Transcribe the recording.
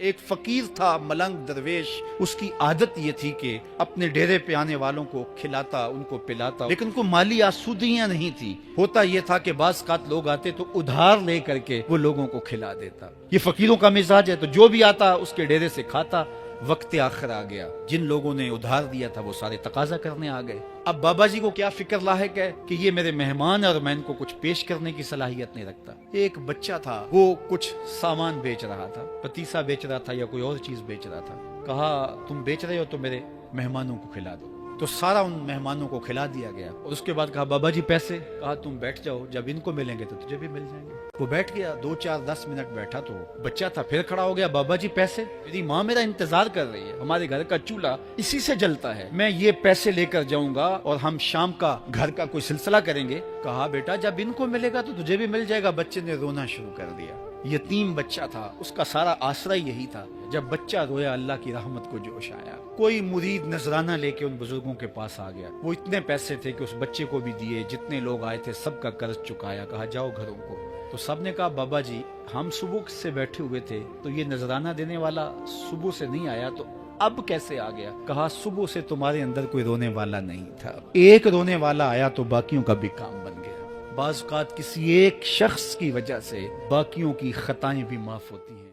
ایک فقیر تھا ملنگ درویش، اس کی عادت یہ تھی کہ اپنے ڈیرے پہ آنے والوں کو کھلاتا، ان کو پلاتا، لیکن ان کو مالی آسودگیاں نہیں تھی۔ ہوتا یہ تھا کہ بعض اوقات لوگ آتے تو ادھار لے کر کے وہ لوگوں کو کھلا دیتا۔ یہ فقیروں کا مزاج ہے، تو جو بھی آتا اس کے ڈیرے سے کھاتا۔ وقت آخر آ گیا، جن لوگوں نے ادھار دیا تھا وہ سارے تقاضا کرنے آ گئے۔ اب بابا جی کو کیا فکر لاحق ہے کہ یہ میرے مہمان اور میں ان کو کچھ پیش کرنے کی صلاحیت نہیں رکھتا۔ ایک بچہ تھا، وہ کچھ سامان بیچ رہا تھا، پتیسا بیچ رہا تھا یا کوئی اور چیز بیچ رہا تھا۔ کہا تم بیچ رہے ہو تو میرے مہمانوں کو کھلا دو۔ تو سارا ان مہمانوں کو کھلا دیا گیا، اور اس کے بعد کہا بابا جی پیسے؟ کہا تم بیٹھ جاؤ، جب ان کو ملیں گے تو تجھے بھی مل جائیں گے۔ وہ بیٹھ گیا، 2 4 10 منٹ بیٹھا تو بچہ تھا، پھر کھڑا ہو گیا، بابا جی پیسے؟ میری ماں میرا انتظار کر رہی ہے، ہمارے گھر کا چولہا اسی سے جلتا ہے، میں یہ پیسے لے کر جاؤں گا اور ہم شام کا گھر کا کوئی سلسلہ کریں گے۔ کہا بیٹا جب ان کو ملے گا تو تجھے بھی مل جائے گا۔ بچے نے رونا شروع کر دیا۔ یتیم بچہ تھا، اس کا سارا آسرا یہی تھا۔ جب بچہ رویا اللہ کی رحمت کو جوش آیا۔ کوئی مرید نذرانہ لے کے ان بزرگوں کے پاس آ گیا، وہ اتنے پیسے تھے کہ اس بچے کو بھی دیے، جتنے لوگ آئے تھے سب کا قرض چکایا۔ کہا جاؤ گھروں کو۔ تو سب نے کہا بابا جی ہم صبح سے بیٹھے ہوئے تھے تو یہ نذرانہ دینے والا صبح سے نہیں آیا، تو اب کیسے آ گیا؟ کہا صبح سے تمہارے اندر کوئی رونے والا نہیں تھا، ایک رونے والا آیا تو باقیوں کا بھی کام بن گیا۔ بعض اوقات کسی ایک شخص کی وجہ سے باقیوں کی خطائیں بھی معاف ہوتی ہیں۔